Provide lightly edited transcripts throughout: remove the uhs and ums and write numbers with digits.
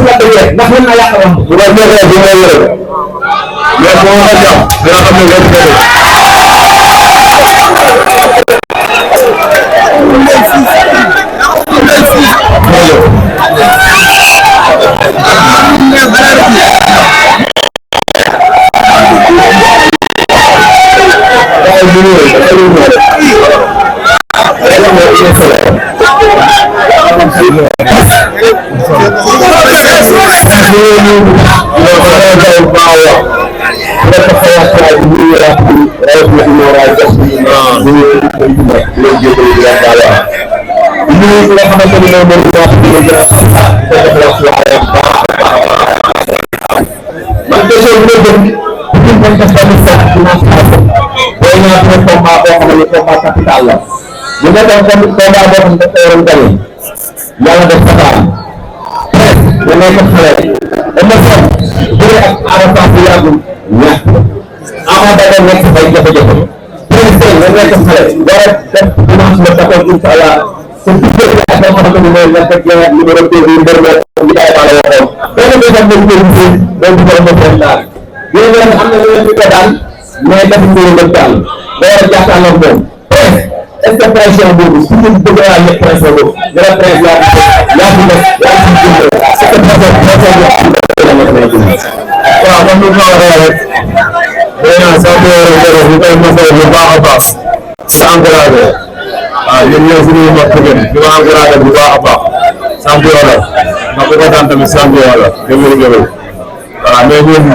la dëgg ndax mën naa yàq wax bu la joxee du ma yore mais boo ma jox dina xam ne lépp dëgg est-ce que pression boobu su ñu bëgg a yëg pression boobu dara pression yaa fi def yaa fi jëndee est-ce que waaw man mi ma waxee rek vraiment sant ñu koy mosoo bu baax a baax di encouragé waaw yéen ñëw suñu mag jigéen di ma encouragé bu baax a baax champion la ma ko ko daan tamit champion la gëmëri gëmëri waaw mais ñun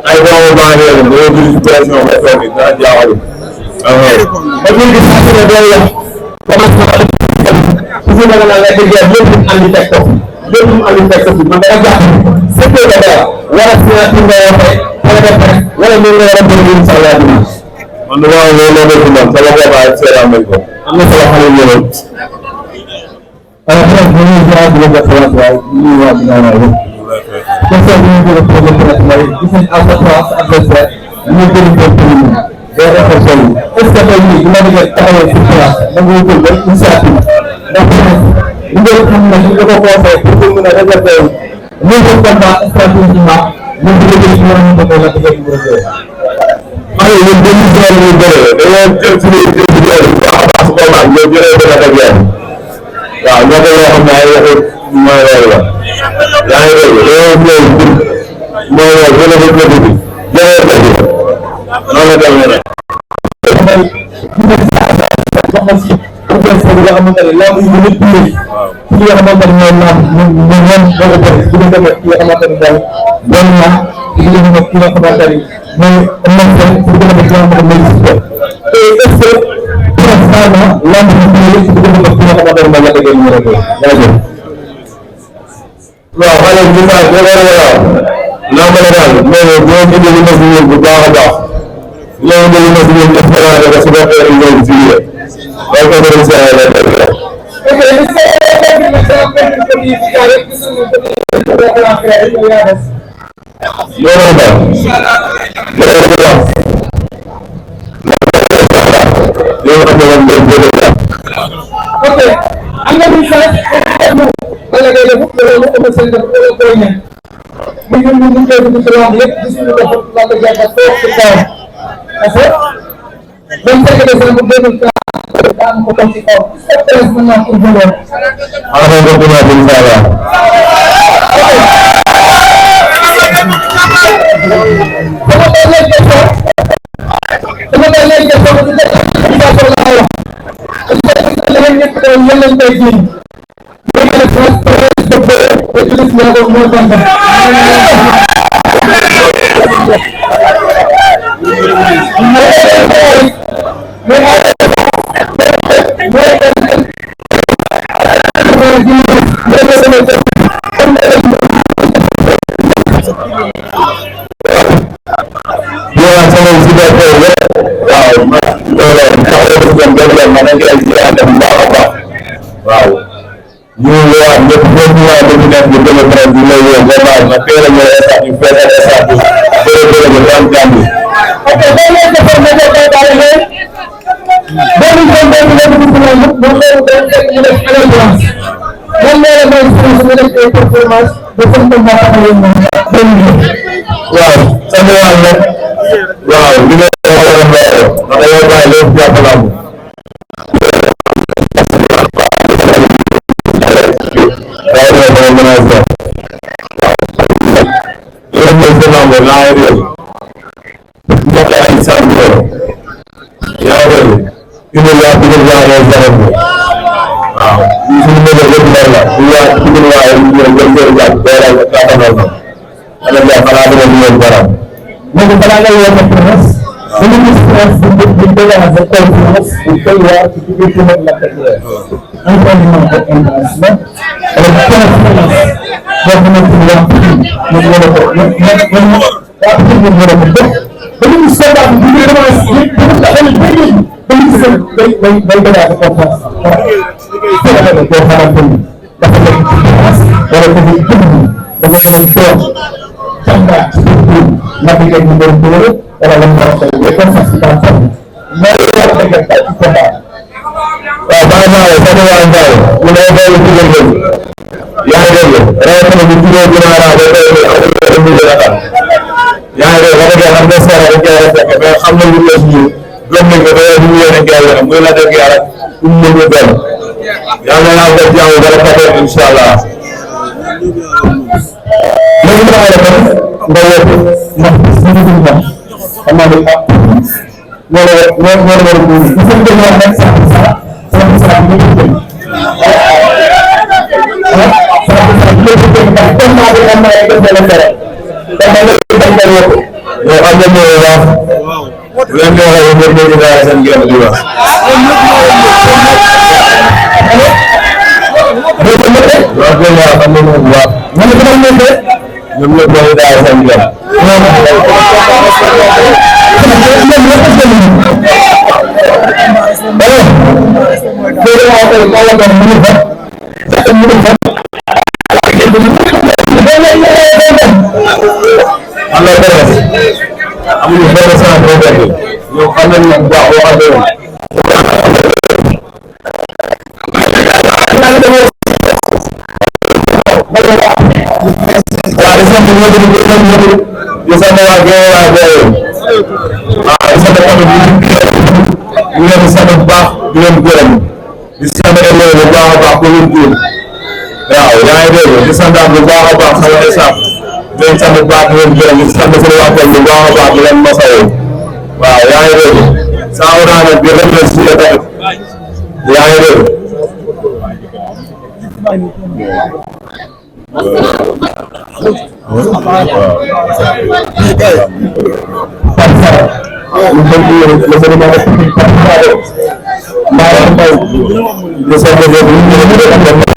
ay doomu baax yéen dañoo jël ci pression ba toog dara jaaxal ba ñu gis naa ne doo yem commencement su fi nga naan la dëgg yàlla lépp mu andi teg ko lépp mu andi teg ko fi man dama jàpp secteur de dara wala signature nga waxee wala def rek wala ñu nga war a bëri incha allah dimanche man dama wax loolu loolu ci man sama bopp ak seetaan nañ ko am na solo xale yi yéen alors ñu ngi jaar di la def waat waay ñu waa ginnaaw waay yëpp question bi ñu jël pour le presse mooy gis nañ à chaque fois sa adversaire ñu jël ko pour ñu day réflexion yi est-ce que tey jii bu ma déggee taxawee sur place da nga jël ba initiative ndax ñu ngi xam ne ñu ko conseillé pour que mën a réserver ñu ko combat stratégiquement ñu ngi jël ci yoon ñu ko la dëgg bu rëdd xale yi ñun dañu jël ñu bëre dañoo jël suñu jël bu baax a baax su combat ñoo jëlee dana dëgg yàlla waaw ñoo ko yoo xam ne ay waxu mooy loolu la yaa ngi dégg loolu mooy loolu gën a bëgg la dugg jëlee dëgg noonu la demee nag nga xamante ne lamb yi nit ñi ci nga xamante ne mooy lamb ñun ñoo ko bëri bu ñu demee ci nga xamante ne daal doon na ci nga xamante ne mooy am nañ seen pour gën a def nga xamante ne mooy sport et est-ce que principalement lamb yi ñu ci gën a def nga xamante ne mooy la dëgg ñu rek jaajëf waaw xale bi ma ko war a waaw lamb la daal mais boo indi li ma si ñëw bu baax a baax loolu dañu ma si ñëw espérance que su ko xeer ñëw ci lié waaye ko bëri saa la dëgg la ok am na ñu sax wala ngay def loolu ko seen def ko koy ñaan ñu ñu koy def ci wax yépp gis ñu def la ko jax ko ci kaw parce que même fekk na sama bëgg daan ko toog ci kaw stress mën naa ko jëloon ala ko dina bi inshallah dama ko lay def ko ci def la wax dañu nekk ko yenen tay ci ñu def ko ci ko mo tam performance dafa ko ma taxawee moom benn waaw sama wàll la waaw li nga wax ndax yow bàyyi lépp jàppalaam waaw dama mën a def yéen mooy sa nombre naa yëg mbokk ay sàmm yaa ngi indi yaa ngi indi yaa ngi indi waaw suñu mbéy mi yëpp leer la bu yaa ci biir waaye ñu ngi leen di jàpp dooral kàttanal ko ala ja xanaa dina ñu leen baram léegi balaa ngay woote presse dañu gis presse bu dégager conférence bu koy waar ci biir ci la teg entraînement ak intéressement alors conférence boo xamante ni waa ñu mën a ko waa ñu mën a ko def dañu gis combat bi ñu commencé dañu gis day dégager conférence boo xamante ni dafa nekk ci France wala dafa dugg dafa mën a toog càmbar ci biir naviguer ñu doon dóore wala la mu war a fay les conférences bi daan fay mais li war a déggee daal ci combat waaw baax naa la sama waa Ndao ñu lay doon ci yëngal yaa ngi dégg rawatina bu juróom ginaara ba tey am ñu gën a xam yaa ngi dégg wax dëgg yàlla am na solo rek yaa fekk mais xam nañ lu wees ñu gëm nañ ko dañoo ñu yéene gerte muy la dëgg yàlla pour mu ñu dem yàlla naa ko jàmm dara ko incha allah léegi nga xam ne nga woote ndax suñu dugub ba xam naa ne ah ñoo war a góor yi dafa gën a nekk sax bi ñu jëm ndax combat bi am na ay def la dara dafa nekk dañ koy woote yow xam nga mooy wax bu leen neexee ñoom ñoo ñu daal seen gerte di wax waaw kay waaw xam nga moom waaw man de ñoom ñëpp ñoo daal seen gerte amuñu benn sans problème yow xam nañ nag baax boo xam ne waaw di sant ñoo di sant waa Guèye waa Guèye waaw di sant tamit ñu leen di sant bu baax di leen gërëm di sant élèves bu baax a baax ko leen tuur waaw yaa ngi dégg di sant bu baax a baax sama état di leen sant bu baax di leen gërëm di sant suñu waa koñ bu baax a baax di leen masawu waaw yaa ngi dégg saa wu naa nag di remercier tamit yaa ngi dégg waaw